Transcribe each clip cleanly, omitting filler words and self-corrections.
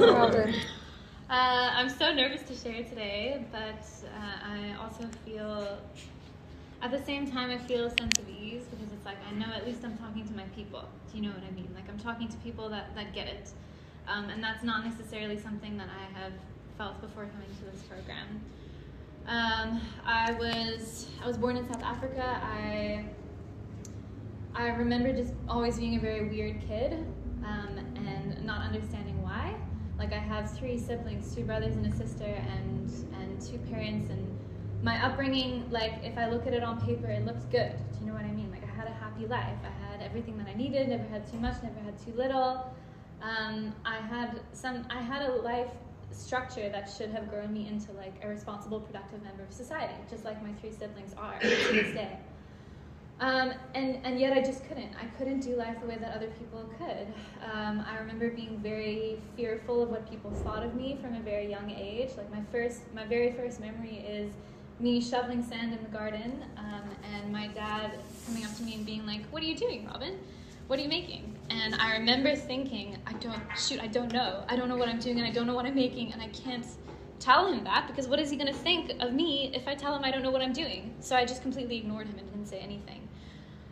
Robynne. I'm so nervous to share today, but I also feel, at the same time, I feel a sense of ease because it's like I know at least I'm talking to my people. Do you know what I mean? Like I'm talking to people that get it. And that's not necessarily something that I have felt before coming to this program. I was born in South Africa. I remember just always being a very weird kid and not understanding why. Like I have 3 siblings, 2 brothers and a sister, and 2 parents. And my upbringing, like if I look at it on paper, it looks good. Do you know what I mean? Like I had a happy life. I had everything that I needed. Never had too much. Never had too little. I had a life structure that should have grown me into like a responsible, productive member of society, just like my 3 siblings are to this day. And yet I just couldn't. I couldn't do life the way that other people could. I remember being very fearful of what people thought of me from a very young age. Like my very first memory is me shoveling sand in the garden, and my dad coming up to me and being like, "What are you doing, Robynne? What are you making?" And I remember thinking, I don't know. I don't know what I'm doing, and I don't know what I'm making, and I can't tell him that because what is he going to think of me if I tell him I don't know what I'm doing? So I just completely ignored him and didn't say anything.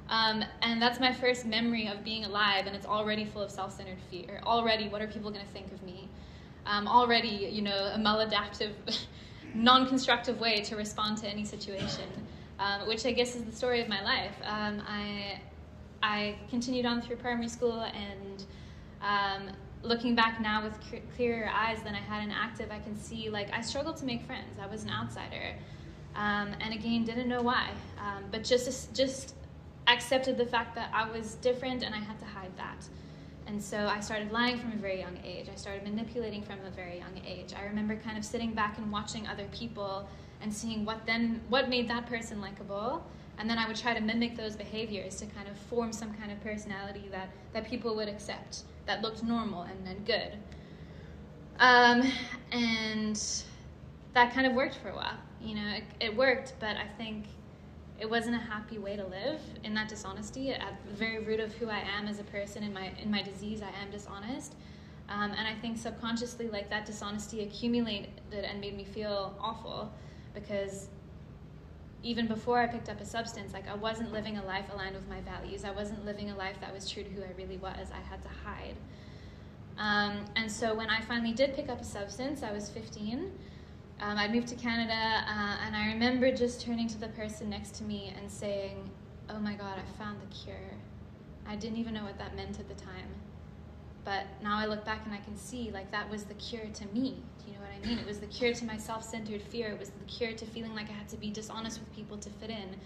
And that's my first memory of being alive, and it's already full of self-centered fear. Already, what are people going to think of me? Already, a maladaptive, non-constructive way to respond to any situation, which I guess is the story of my life. I continued on through primary school, and looking back now with clearer eyes than I had in active, I can see like I struggled to make friends. I was an outsider, and again didn't know why, but just accepted the fact that I was different and I had to hide that. And so I started lying from a very young age. I started manipulating from a very young age. I remember kind of sitting back and watching other people and seeing what made that person likable. And then I would try to mimic those behaviors to kind of form some kind of personality that people would accept, that looked normal and good. And that kind of worked for a while. It worked, but I think it wasn't a happy way to live in that dishonesty. At the very root of who I am as a person, in my disease, I am dishonest. And I think subconsciously, like that dishonesty accumulated and made me feel awful because even before I picked up a substance, like I wasn't living a life aligned with my values. I wasn't living a life that was true to who I really was. I had to hide. And so when I finally did pick up a substance, I was 15. I moved to Canada, and I remember just turning to the person next to me and saying, "Oh my God, I found the cure." I didn't even know what that meant at the time. But now I look back and I can see like that was the cure to me. Do you know what I mean? It was the cure to my self-centered fear. It was the cure to feeling like I had to be dishonest with people to fit in.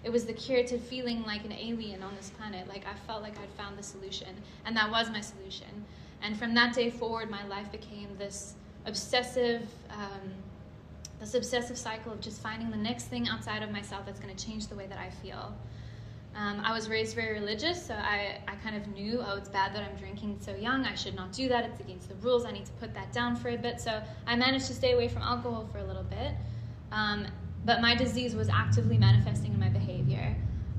It was the cure to feeling like an alien on this planet. Like I felt like I'd found the solution, and that was my solution. And from that day forward, my life became this obsessive cycle of just finding the next thing outside of myself that's going to change the way that I feel. I was raised very religious, so I kind of knew, it's bad that I'm drinking so young. I should not do that. It's against the rules. I need to put that down for a bit. So I managed to stay away from alcohol for a little bit. But my disease was actively manifesting in my behavior.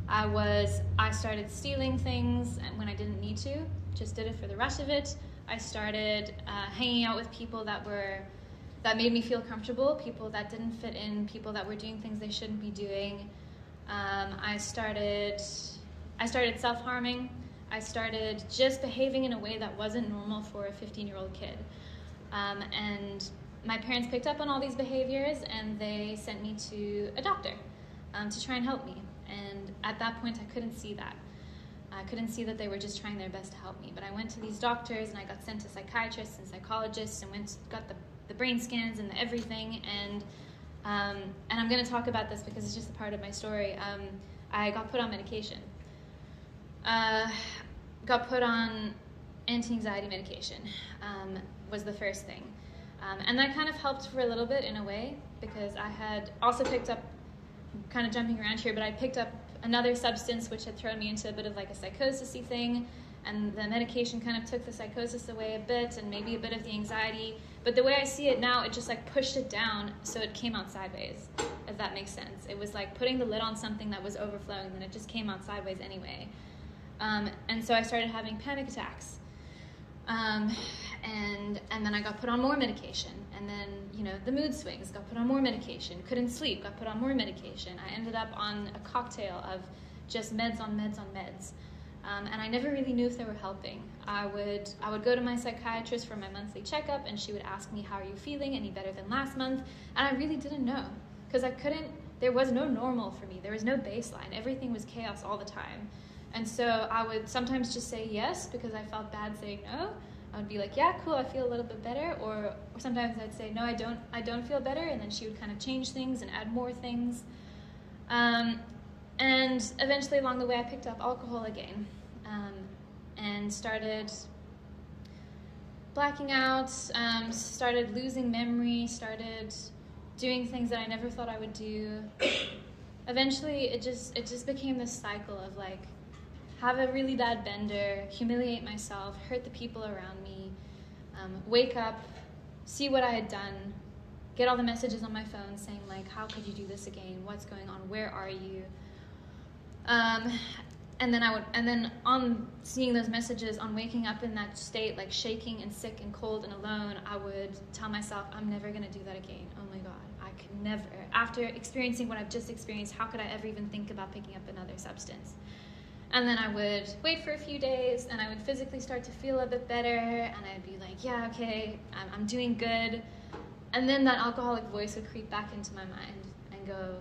I started stealing things when I didn't need to, just did it for the rush of it. I started hanging out with people that made me feel comfortable, people that didn't fit in, people that were doing things they shouldn't be doing. I started self-harming. I started just behaving in a way that wasn't normal for a 15-year-old kid. And my parents picked up on all these behaviors, and they sent me to a doctor to try and help me. And at that point, I couldn't see that. I couldn't see that they were just trying their best to help me. But I went to these doctors, and I got sent to psychiatrists and psychologists, and got the brain scans and the everything. And I'm going to talk about this because it's just a part of my story. I got put on medication. Got put on anti-anxiety medication was the first thing. And that kind of helped for a little bit in a way because I had also picked up, kind of jumping around here, but I picked up another substance which had thrown me into a bit of like a psychosis-y thing, and the medication kind of took the psychosis away a bit and maybe a bit of the anxiety. But the way I see it now, it just like pushed it down so it came out sideways, if that makes sense. It was like putting the lid on something that was overflowing and then it just came out sideways anyway. And so I started having panic attacks. And then I got put on more medication, and then, the mood swings, got put on more medication, couldn't sleep, got put on more medication. I ended up on a cocktail of just meds on meds on meds. And I never really knew if they were helping. I would go to my psychiatrist for my monthly checkup, and she would ask me, how are you feeling? Any better than last month? And I really didn't know, because there was no normal for me. There was no baseline. Everything was chaos all the time. And so I would sometimes just say yes, because I felt bad saying no. I would be like, yeah, cool, I feel a little bit better. Or sometimes I'd say, no, I don't feel better. And then she would kind of change things and add more things. And eventually along the way, I picked up alcohol again, and started blacking out, started losing memory, started doing things that I never thought I would do. Eventually, it just became this cycle of like, have a really bad bender, humiliate myself, hurt the people around me, wake up, see what I had done, get all the messages on my phone saying like, how could you do this again? What's going on? Where are you? And then on seeing those messages, on waking up in that state, like shaking and sick and cold and alone, I would tell myself, I'm never going to do that again. Oh my God, I could never. After experiencing what I've just experienced, how could I ever even think about picking up another substance? And then I would wait for a few days, and I would physically start to feel a bit better, and I'd be like, yeah, okay, I'm doing good. And then that alcoholic voice would creep back into my mind and go,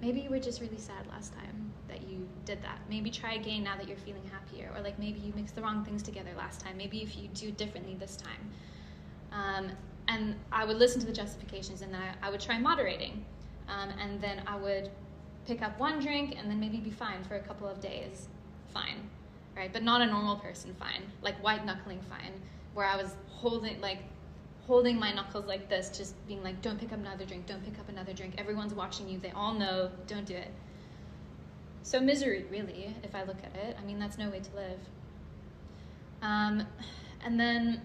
maybe you were just really sad last time that you did that. Maybe try again now that you're feeling happier. Or like maybe you mixed the wrong things together last time. Maybe if you do it differently this time. And I would listen to the justifications, and then I would try moderating. And then I would pick up one drink and then maybe be fine for a couple of days. Fine, right? But not a normal person fine. Like white knuckling fine, where I was holding my knuckles like this, just being like, don't pick up another drink, don't pick up another drink. Everyone's watching you, they all know, don't do it. So misery, really, if I look at it. I mean, that's no way to live. And then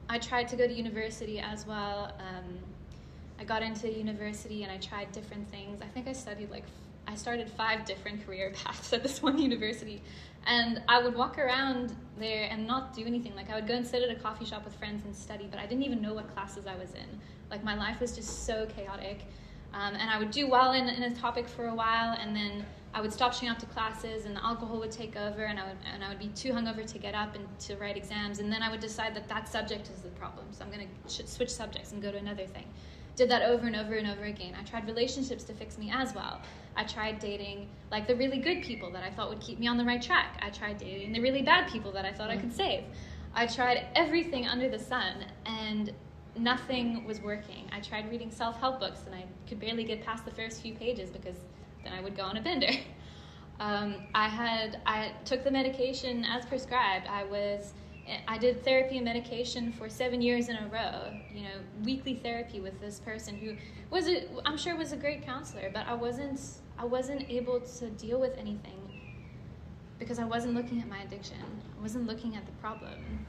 I tried to go to university as well. I got into university and I tried different things. I think I started 5 different career paths at this one university. And I would walk around there and not do anything. Like I would go and sit at a coffee shop with friends and study, but I didn't even know what classes I was in. Like my life was just so chaotic. And I would do well in a topic for a while, and then I would stop showing up to classes, and the alcohol would take over, and I would be too hungover to get up and to write exams, and then I would decide that subject is the problem, so I'm going to switch subjects and go to another thing. Did that over and over and over again. I tried relationships to fix me as well. I tried dating like the really good people that I thought would keep me on the right track. I tried dating the really bad people that I thought I could save. I tried everything under the sun, and nothing was working. I tried reading self-help books, and I could barely get past the first few pages because then I would go on a bender. I took the medication as prescribed. I did therapy and medication for 7 years in a row, weekly therapy with this person who I'm sure was a great counselor, but I wasn't able to deal with anything because I wasn't looking at my addiction. I wasn't looking at the problem.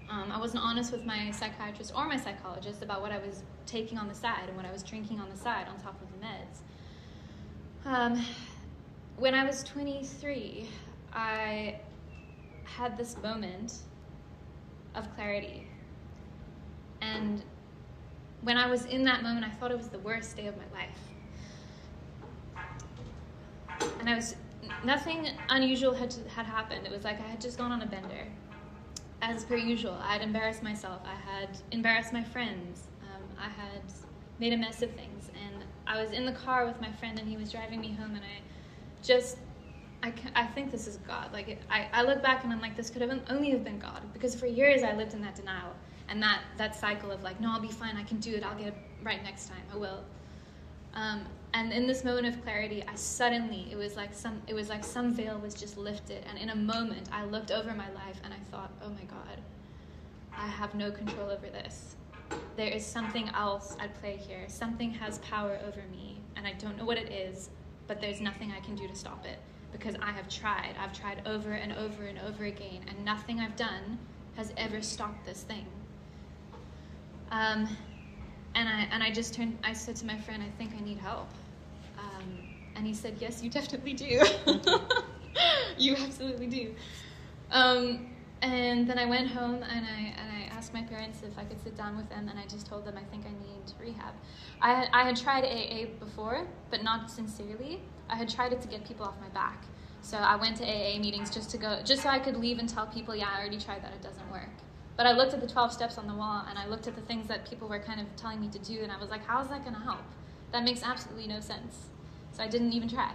I wasn't honest with my psychiatrist or my psychologist about what I was taking on the side and what I was drinking on the side on top of the meds. When I was 23, I had this moment of clarity. And when I was in that moment, I thought it was the worst day of my life. And nothing unusual had happened. It was like I had just gone on a bender. As per usual, I had embarrassed myself. I had embarrassed my friends. I had made a mess of things. And I was in the car with my friend, and he was driving me home, and I think this is God. Like I look back and I'm like, this could have only have been God, because for years I lived in that denial and that cycle of like, no, I'll be fine. I can do it. I'll get it right next time. I will. And in this moment of clarity, it was like some veil was just lifted, and in a moment I looked over my life and I thought, oh my God, I have no control over this. There is something else at play here. Something has power over me, and I don't know what it is, but there's nothing I can do to stop it, because I have tried. I've tried over and over and over again, and nothing I've done has ever stopped this thing. And I said to my friend, I think I need help. And he said, yes, you definitely do. You absolutely do. And then I went home and I asked my parents if I could sit down with them, and I just told them I think I need rehab. I had tried AA before, but not sincerely. I had tried it to get people off my back. So I went to AA meetings just so I could leave and tell people, yeah, I already tried that, it doesn't work. But I looked at the 12 steps on the wall, and I looked at the things that people were kind of telling me to do, and I was like, how is that going to help? That makes absolutely no sense. So I didn't even try.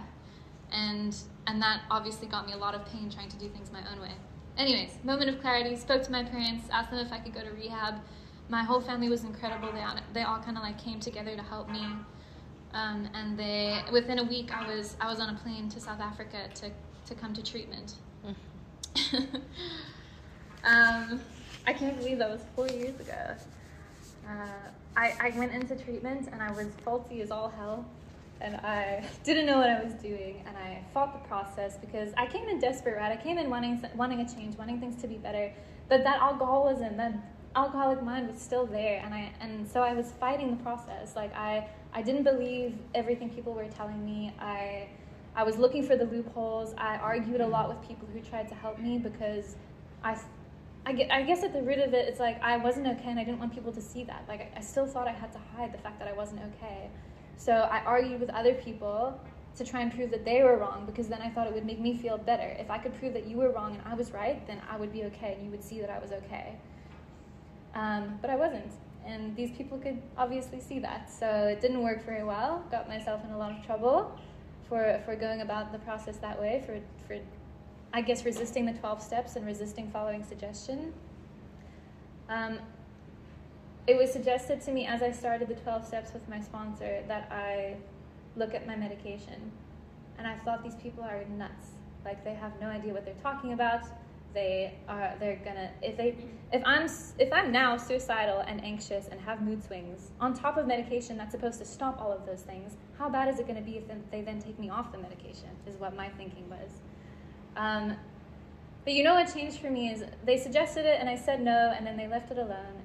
And that obviously got me a lot of pain trying to do things my own way. Anyways, moment of clarity, spoke to my parents, asked them if I could go to rehab. My whole family was incredible. They all kind of like came together to help me. And within a week, I was on a plane to South Africa to come to treatment. I can't believe that was 4 years ago. I went into treatment and I was faulty as all hell. And I didn't know what I was doing, and I fought the process because I came in desperate, right? I came in wanting a change, wanting things to be better, but that alcoholism, that alcoholic mind was still there, and so I was fighting the process. Like I didn't believe everything people were telling me. I was looking for the loopholes. I argued a lot with people who tried to help me because I guess at the root of it, it's like I wasn't okay, and I didn't want people to see that. Like I still thought I had to hide the fact that I wasn't okay. So I argued with other people to try and prove that they were wrong, because then I thought it would make me feel better. If I could prove that you were wrong and I was right, then I would be okay, and you would see that I was okay. But I wasn't, and these people could obviously see that. So it didn't work very well. Got myself in a lot of trouble for going about the process that way, for I guess resisting the 12 steps and resisting following suggestion. It was suggested to me as I started the 12 steps with my sponsor that I look at my medication. And I thought, these people are nuts. Like, they have no idea what they're talking about. They're gonna, if I'm now suicidal and anxious and have mood swings on top of medication that's supposed to stop all of those things, how bad is it gonna be if they then take me off the medication, is what my thinking was. But you know what changed for me is they suggested it and I said no, and then they left it alone.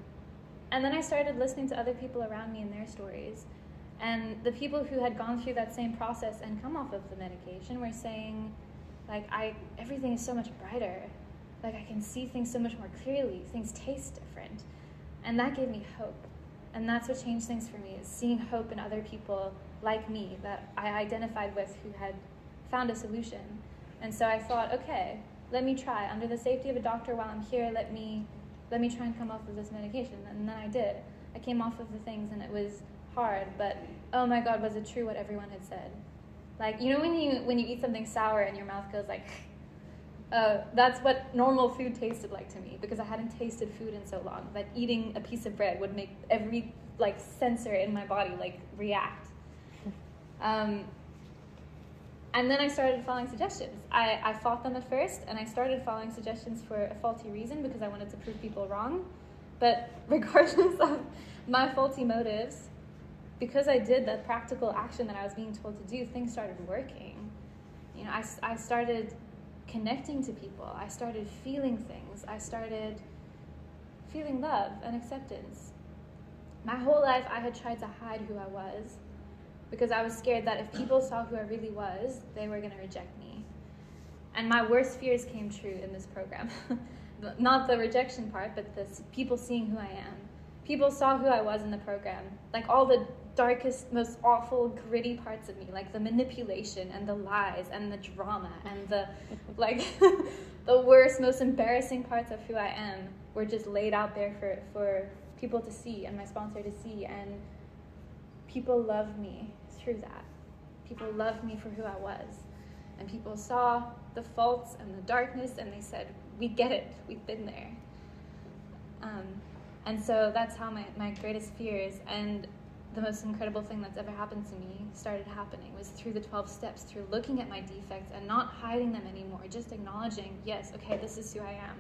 And then I started listening to other people around me and their stories. And the people who had gone through that same process and come off of the medication were saying, like, everything is so much brighter. Like, I can see things so much more clearly. Things taste different. And that gave me hope. And that's what changed things for me, is seeing hope in other people like me that I identified with, who had found a solution. And so I thought, okay, let me try. Under the safety of a doctor while I'm here, let me try and come off of this medication. And then I did. I came off of the things, and it was hard, but oh my God, was it true what everyone had said? Like, you know when you eat something sour and your mouth goes like, that's what normal food tasted like to me, because I hadn't tasted food in so long, that eating a piece of bread would make every like sensor in my body like react. And then I started following suggestions. I fought them at first, and I started following suggestions for a faulty reason, because I wanted to prove people wrong. But regardless of my faulty motives, because I did that practical action that I was being told to do, things started working. You know, I started connecting to people. I started feeling things. I started feeling love and acceptance. My whole life I had tried to hide who I was, because I was scared that if people saw who I really was, they were going to reject me. And my worst fears came true in this program. Not the rejection part, but the people seeing who I am. People saw who I was in the program. Like, all the darkest, most awful, gritty parts of me, like the manipulation and the lies and the drama and the, like, the worst, most embarrassing parts of who I am were just laid out there for people to see and my sponsor to see. And people loved me through that. People loved me for who I was. And people saw the faults and the darkness, and they said, we get it, we've been there. And so that's how my greatest fears and the most incredible thing that's ever happened to me started happening, was through the 12 steps, through looking at my defects and not hiding them anymore, just acknowledging, yes, okay, this is who I am.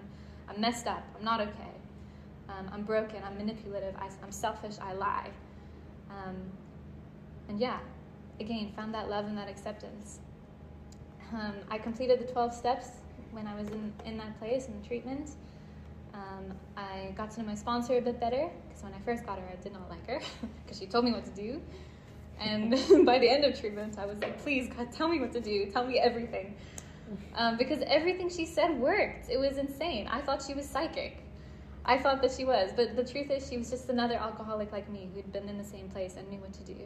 I'm messed up, I'm not okay. I'm broken, I'm manipulative, I'm selfish, I lie. And yeah, again, found that love and that acceptance. I completed the 12 steps when I was in that place, in the treatment. I got to know my sponsor a bit better, because when I first got her, I did not like her, because she told me what to do. And by the end of treatment, I was like, please, God, tell me what to do. Tell me everything. Because everything she said worked. It was insane. I thought she was psychic. I thought that she was, but the truth is she was just another alcoholic like me who'd been in the same place and knew what to do.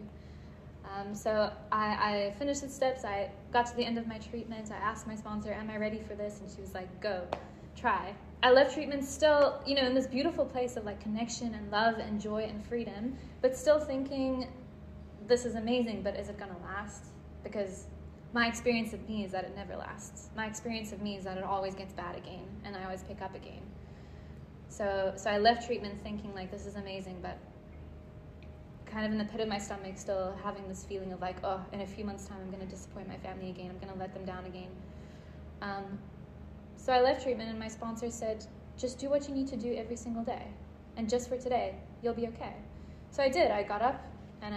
So I finished the steps. I got to the end of my treatment. I asked my sponsor, am I ready for this? And she was like, go, try. I left treatment still, in this beautiful place of like connection and love and joy and freedom, but still thinking, this is amazing, but is it going to last? Because my experience of me is that it never lasts. My experience of me is that it always gets bad again, and I always pick up again. So I left treatment thinking like, this is amazing, but kind of in the pit of my stomach still having this feeling of like, oh, in a few months' time I'm going to disappoint my family again. I'm going to let them down again. So I left treatment, and my sponsor said, just do what you need to do every single day. And just for today, you'll be okay. So I did. I got up, and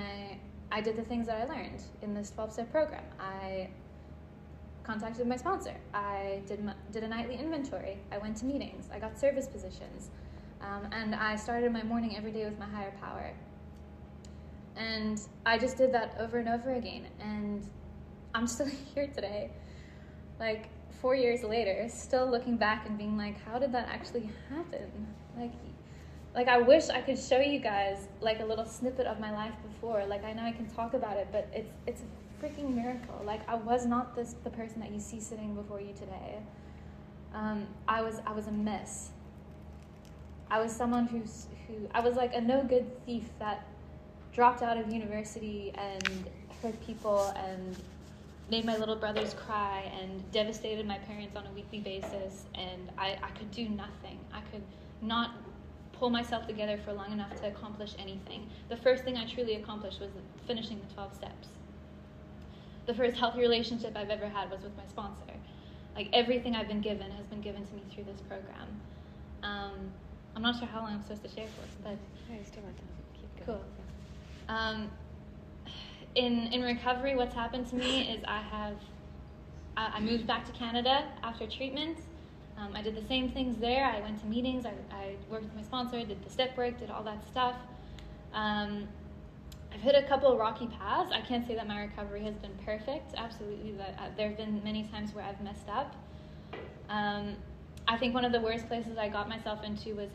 I did the things that I learned in this 12-step program. I contacted my sponsor. I did a nightly inventory. I went to meetings. I got service positions. And I started my morning every day with my higher power. And I just did that over and over again. And I'm still here today, like 4 years later, still looking back and being like, how did that actually happen? Like I wish I could show you guys like a little snippet of my life before. Like I know I can talk about it, but it's a freaking miracle. Like I was not the person that you see sitting before you today. I was a mess. I was someone who I was like a no good thief that dropped out of university and hurt people and made my little brothers cry and devastated my parents on a weekly basis, and I could do nothing. I could not pull myself together for long enough to accomplish anything. The first thing I truly accomplished was finishing the 12 steps. The first healthy relationship I've ever had was with my sponsor. Like everything I've been given has been given to me through this program. I'm not sure how long I'm supposed to share for, but Yeah, you still want to keep going. cool. In recovery, what's happened to me is I moved back to Canada after treatment. I did the same things there. I went to meetings. I worked with my sponsor, did the step work, did all that stuff. I've hit a couple of rocky paths. I can't say that my recovery has been perfect. Absolutely, there have been many times where I've messed up. I think one of the worst places I got myself into was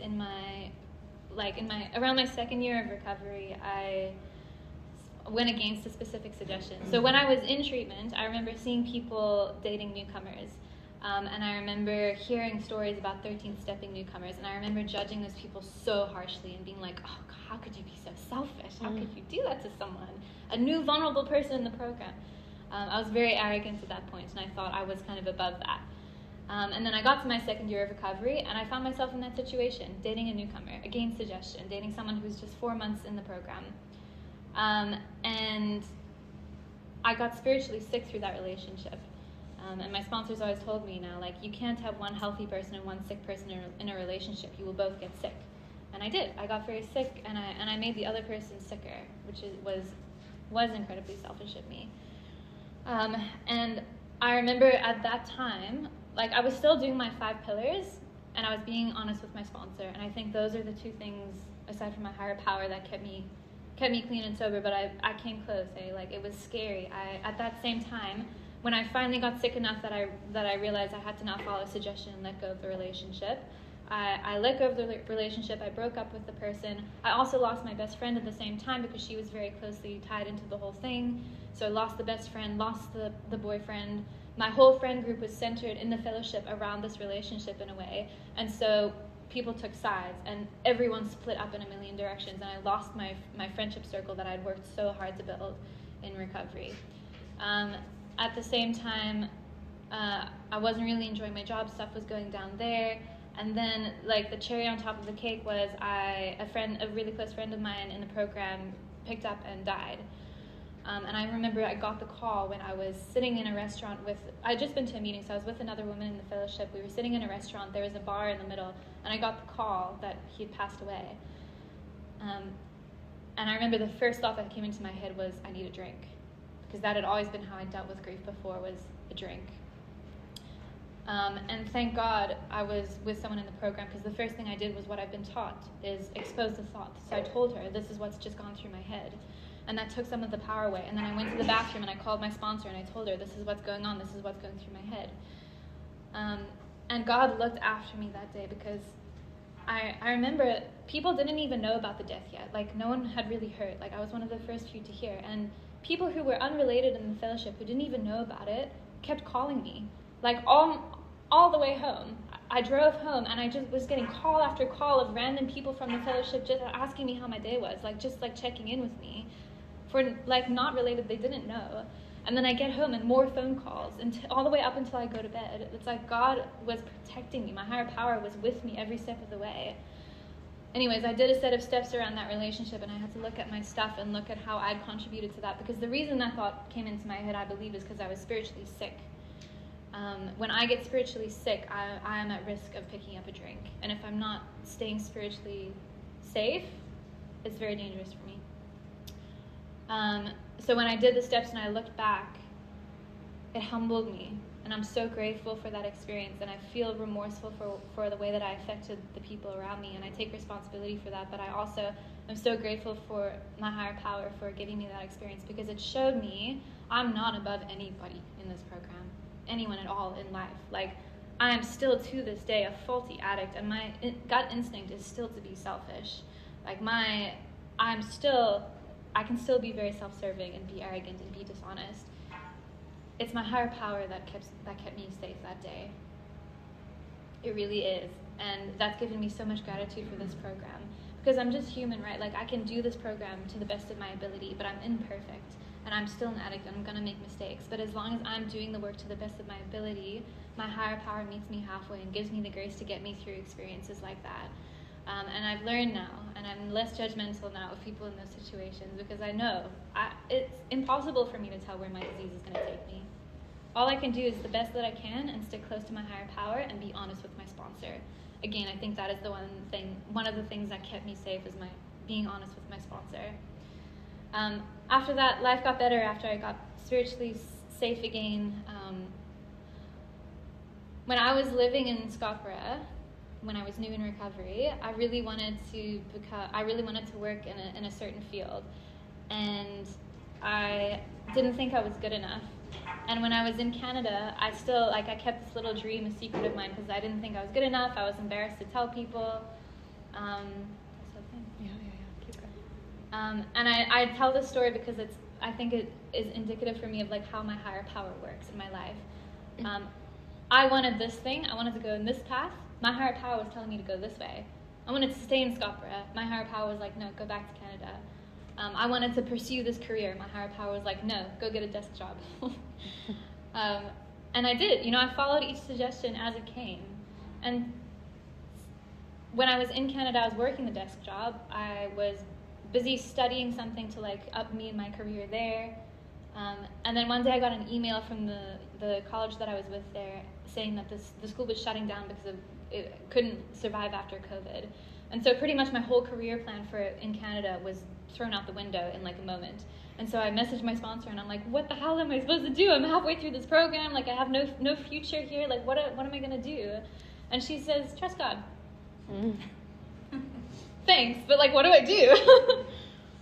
around my second year of recovery. I went against a specific suggestion. So when I was in treatment, I remember seeing people dating newcomers. And I remember hearing stories about 13-stepping newcomers, and I remember judging those people so harshly and being like, oh, God, how could you be so selfish? How could you do that to someone? A new vulnerable person in the program. I was very arrogant at that point, and I thought I was kind of above that. And then I got to my second year of recovery, and I found myself in that situation, dating a newcomer, against suggestion, dating someone who was just 4 months in the program. And I got spiritually sick through that relationship. And my sponsors always told me now, like, you can't have one healthy person and one sick person in a relationship. You will both get sick. And I did. I got very sick, and I made the other person sicker, which was incredibly selfish of me. And I remember at that time, like, I was still doing my 5 pillars, and I was being honest with my sponsor. And I think those are the 2 things, aside from my higher power, that kept me clean and sober. But I came close. Like, it was scary. At that same time, when I finally got sick enough that I realized I had to not follow suggestion and let go of the relationship, I let go of the relationship. I broke up with the person. I also lost my best friend at the same time because she was very closely tied into the whole thing. So I lost the best friend, lost the boyfriend. My whole friend group was centered in the fellowship around this relationship in a way. And so people took sides, and everyone split up in a million directions, and I lost my friendship circle that I'd worked so hard to build in recovery. At the same time, I wasn't really enjoying my job. Stuff was going down there. And then, like, the cherry on top of the cake was a really close friend of mine in the program picked up and died. And I remember I got the call when I was sitting in a restaurant I'd just been to a meeting, so I was with another woman in the fellowship. We were sitting in a restaurant. There was a bar in the middle, and I got the call that he had passed away. And I remember the first thought that came into my head was, I need a drink. Because that had always been how I dealt with grief before, was a drink. And thank God I was with someone in the program, because the first thing I did was what I've been taught, is expose the thoughts. So I told her, this is what's just gone through my head. And that took some of the power away. And then I went to the bathroom and I called my sponsor and I told her, this is what's going on, this is what's going through my head. And God looked after me that day, because I remember people didn't even know about the death yet. Like, no one had really heard. Like, I was one of the first few to hear. And people who were unrelated in the fellowship, who didn't even know about it, kept calling me. Like, all the way home. I drove home, and I just was getting call after call of random people from the fellowship just asking me how my day was. Like, just, like, checking in with me. For, like, not related, they didn't know. And then I get home and more phone calls, and all the way up until I go to bed. It's like God was protecting me. My higher power was with me every step of the way. Anyways, I did a set of steps around that relationship, and I had to look at my stuff and look at how I'd contributed to that, because the reason that thought came into my head, I believe, is because I was spiritually sick. When I get spiritually sick, I am at risk of picking up a drink. And if I'm not staying spiritually safe, it's very dangerous for me. So when I did the steps and I looked back, it humbled me. And I'm so grateful for that experience. And I feel remorseful for the way that I affected the people around me. And I take responsibility for that. But I also am so grateful for my higher power for giving me that experience, because it showed me I'm not above anybody in this program, anyone at all in life. Like, I am still to this day a faulty addict. And my gut instinct is still to be selfish. Like, I can still be very self-serving and be arrogant and be dishonest. It's my higher power that kept me safe that day. It really is. And that's given me so much gratitude for this program. Because I'm just human, right? Like, I can do this program to the best of my ability, but I'm imperfect. And I'm still an addict, and I'm going to make mistakes. But as long as I'm doing the work to the best of my ability, my higher power meets me halfway and gives me the grace to get me through experiences like that. And I've learned now, and I'm less judgmental now of people in those situations, because I know it's impossible for me to tell where my disease is going to take me. All I can do is the best that I can and stick close to my higher power and be honest with my sponsor. Again, I think that is one of the things that kept me safe, is my being honest with my sponsor. After that, life got better after I got spiritually safe again. When I was living in Scottsboro, when I was new in recovery, I really wanted to work in a certain field, and I didn't think I was good enough. And when I was in Canada, I kept this little dream a secret of mine, because I didn't think I was good enough. I was embarrassed to tell people. Keep going. And I tell this story because I think it is indicative for me of, like, how my higher power works in my life. I wanted this thing. I wanted to go in this path. My higher power was telling me to go this way. I wanted to stay in Scottsboro. My higher power was like, no, go back to Canada. I wanted to pursue this career. My higher power was like, no, go get a desk job. And I did. I followed each suggestion as it came. And when I was in Canada, I was working the desk job. I was busy studying something to, like, up me in my career there. And then one day I got an email from the college that I was with there saying that the school was shutting down because it couldn't survive after COVID. And so pretty much my whole career plan in Canada was thrown out the window in, like, a moment. And so I messaged my sponsor, and I'm like, what the hell am I supposed to do? I'm halfway through this program. Like, I have no future here. Like, what am I going to do? And she says, trust God. Thanks, but, like, what do I do?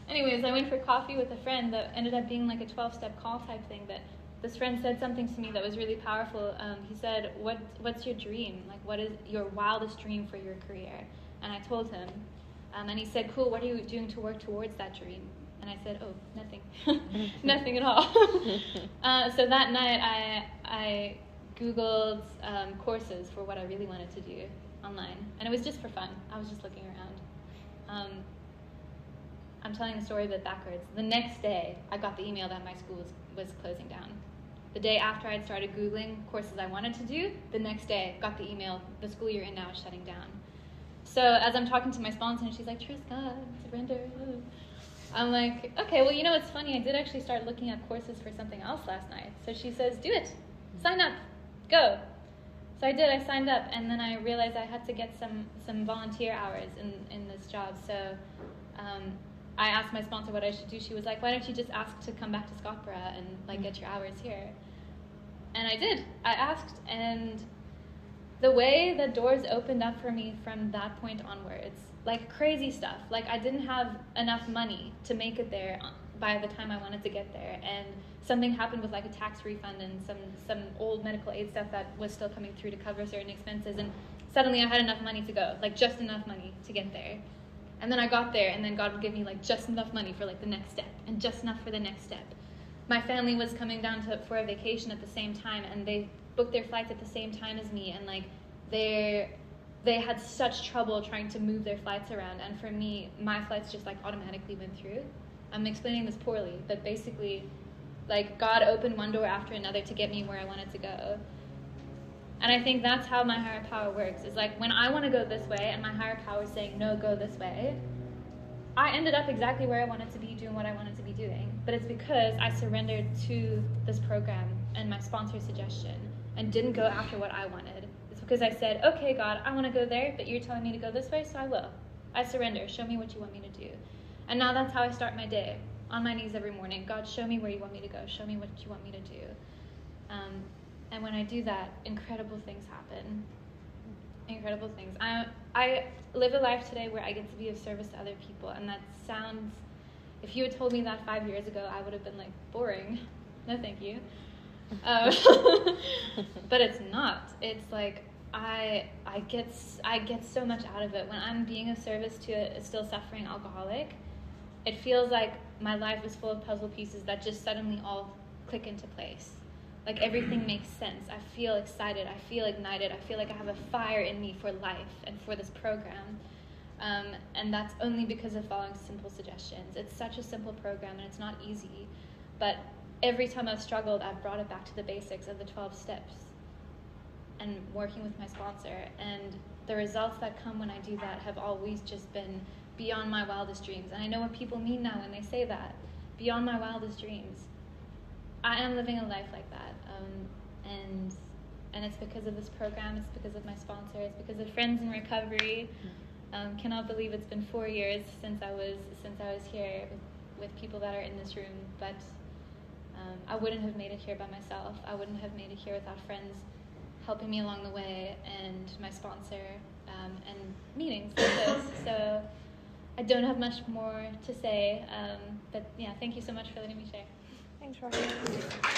Anyways, I went for coffee with a friend that ended up being like a 12-step call type thing, but this friend said something to me that was really powerful. He said, what's your dream? Like, what is your wildest dream for your career? And I told him, and he said, cool, what are you doing to work towards that dream? And I said, oh, nothing. Nothing at all. So that night, I Googled courses for what I really wanted to do online. And it was just for fun. I was just looking around. I'm telling the story a bit backwards. The next day, I got the email that my school was closing down. The day after I'd started Googling courses I wanted to do, the next day, got the email, the school you're in now is shutting down. So as I'm talking to my sponsor, and she's like, trust God, surrender. I'm like, okay, well, it's funny. I did actually start looking at courses for something else last night. So she says, do it. Sign up. Go. So I did. I signed up, and then I realized I had to get some volunteer hours in this job. So I asked my sponsor what I should do. She was like, why don't you just ask to come back to Scottsboro and, like, get your hours here? And I did. I asked, and the way the doors opened up for me from that point onwards, like, crazy stuff. Like, I didn't have enough money to make it there by the time I wanted to get there, and something happened with, like, a tax refund and some old medical aid stuff that was still coming through to cover certain expenses, and suddenly I had enough money to go, like just enough money to get there. And then I got there, and then God would give me like just enough money for like the next step, and just enough for the next step. My family was coming down for a vacation at the same time, and they booked their flights at the same time as me, and like they had such trouble trying to move their flights around, and for me, my flights just like automatically went through. I'm explaining this poorly, but basically, like God opened one door after another to get me where I wanted to go. And I think that's how my higher power works. Is like when I want to go this way and my higher power is saying, no, go this way, I ended up exactly where I wanted to be, doing what I wanted to be doing. But it's because I surrendered to this program and my sponsor's suggestion and didn't go after what I wanted. It's because I said, okay, God, I want to go there, but you're telling me to go this way, so I will. I surrender. Show me what you want me to do. And now that's how I start my day, on my knees every morning. God, show me where you want me to go. Show me what you want me to do. And when I do that, incredible things happen. Incredible things. I live a life today where I get to be of service to other people, and that sounds, if you had told me that 5 years ago, I would have been like, boring. No, thank you. But it's not. It's like I get so much out of it. When I'm being of service to a still suffering alcoholic, it feels like my life is full of puzzle pieces that just suddenly all click into place. Like everything makes sense. I feel excited. I feel ignited. I feel like I have a fire in me for life and for this program. And that's only because of following simple suggestions. It's such a simple program, and it's not easy. But every time I've struggled, I've brought it back to the basics of the 12 steps and working with my sponsor. And the results that come when I do that have always just been beyond my wildest dreams. And I know what people mean now when they say that. Beyond my wildest dreams. I am living a life like that, and it's because of this program. It's because of my sponsor. It's because of Friends in Recovery. Cannot believe it's been 4 years since I was here with people that are in this room. But I wouldn't have made it here by myself. I wouldn't have made it here without friends helping me along the way, and my sponsor, and meetings like this. So I don't have much more to say. But yeah, thank you so much for letting me share. Thanks, Robynne.